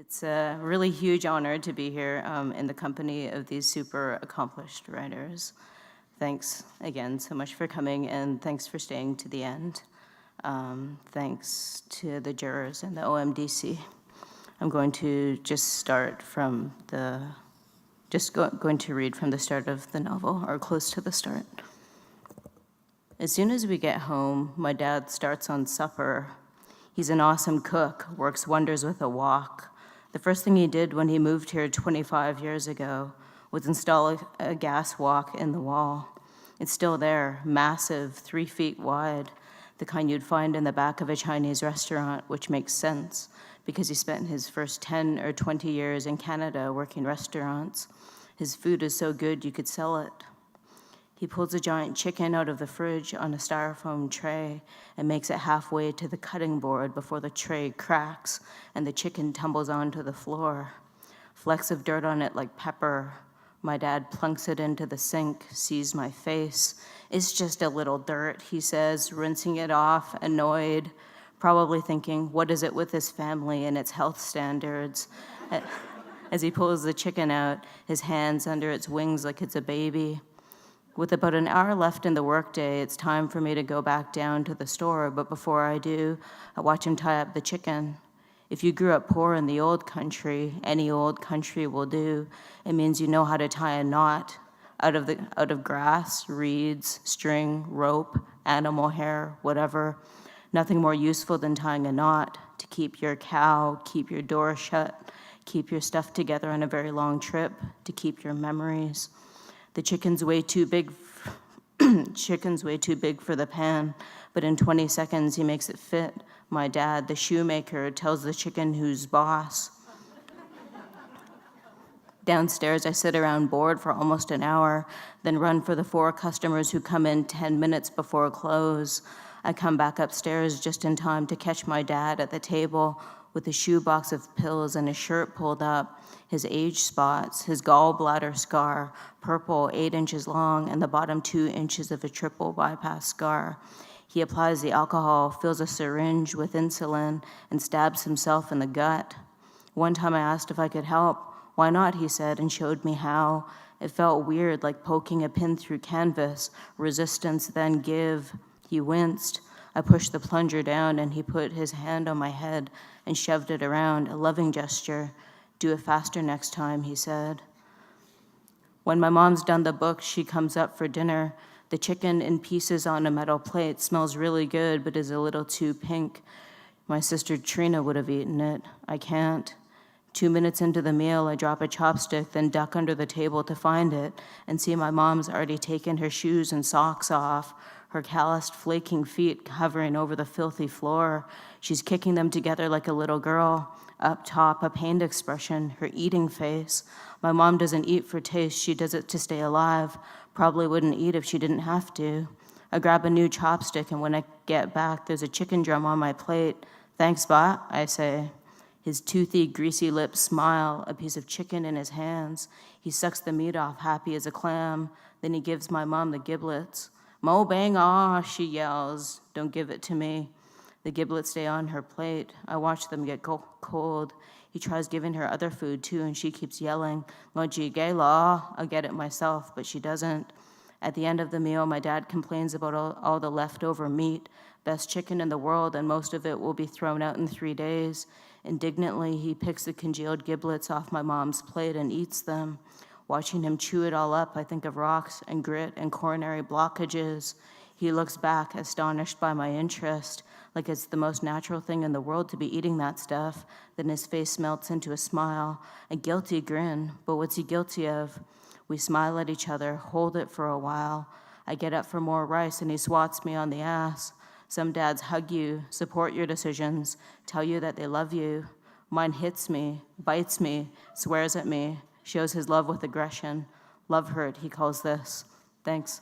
It's a really huge honor to be here in the company of these super accomplished writers. Thanks again so much for coming, and thanks for staying to the end. Thanks to the jurors and the OMDC. I'm going to just start from going to read from the start of the novel, or close to the start. As soon as we get home, my dad starts on supper. He's an awesome cook, works wonders with a wok. The first thing he did when he moved here 25 years ago was install a gas wok in the wall. It's still there, massive, 3 feet wide, the kind you'd find in the back of a Chinese restaurant, which makes sense because he spent his first 10 or 20 years in Canada working restaurants. His food is so good you could sell it. He pulls a giant chicken out of the fridge on a styrofoam tray and makes it halfway to the cutting board before the tray cracks and the chicken tumbles onto the floor. Flecks of dirt on it like pepper. My dad plunks it into the sink, sees my face. It's just a little dirt, he says, rinsing it off, annoyed, probably thinking, what is it with this family and its health standards? As he pulls the chicken out, his hands under its wings like it's a baby. With about an hour left in the workday, it's time for me to go back down to the store, but before I do, I watch him tie up the chicken. If you grew up poor in the old country, any old country will do. It means you know how to tie a knot out of grass, reeds, string, rope, animal hair, whatever. Nothing more useful than tying a knot to keep your cow, keep your door shut, keep your stuff together on a very long trip, to keep your memories. The chicken's way too big for the pan, but in 20 seconds he makes it fit. My dad, the shoemaker, tells the chicken who's boss. Downstairs, I sit around bored for almost an hour, then run for the 4 customers who come in 10 minutes before close. I come back upstairs just in time to catch my dad at the table with a shoebox of pills and his shirt pulled up, his age spots, his gallbladder scar, purple, 8 inches long, and the bottom 2 inches of a triple bypass scar. He applies the alcohol, fills a syringe with insulin, and stabs himself in the gut. One time I asked if I could help. Why not, he said, and showed me how. It felt weird, like poking a pin through canvas. Resistance, then give. He winced. I pushed the plunger down, and he put his hand on my head and shoved it around, a loving gesture. Do it faster next time, he said. When my mom's done the book, she comes up for dinner. The chicken in pieces on a metal plate smells really good, but is a little too pink. My sister Trina would have eaten it. I can't. 2 minutes into the meal, I drop a chopstick, then duck under the table to find it and see my mom's already taken her shoes and socks off, her calloused, flaking feet hovering over the filthy floor. She's kicking them together like a little girl. Up top, a pained expression, her eating face. My mom doesn't eat for taste, she does it to stay alive. Probably wouldn't eat if she didn't have to. I grab a new chopstick, and when I get back, there's a chicken drum on my plate. Thanks, Ba, I say. His toothy, greasy lips smile, a piece of chicken in his hands. He sucks the meat off, happy as a clam. Then he gives my mom the giblets. Mo bang ah, she yells. Don't give it to me. The giblets stay on her plate. I watch them get cold. He tries giving her other food too, and she keeps yelling, Loji gay law. I'll get it myself, but she doesn't. At the end of the meal, my dad complains about all the leftover meat. Best chicken in the world, and most of it will be thrown out in 3 days. Indignantly, he picks the congealed giblets off my mom's plate and eats them. Watching him chew it all up, I think of rocks and grit and coronary blockages. He looks back, astonished by my interest, like it's the most natural thing in the world to be eating that stuff. Then his face melts into a smile, a guilty grin. But what's he guilty of? We smile at each other, hold it for a while. I get up for more rice, and he swats me on the ass. Some dads hug you, support your decisions, tell you that they love you. Mine hits me, bites me, swears at me, shows his love with aggression. Love hurt, he calls this. Thanks.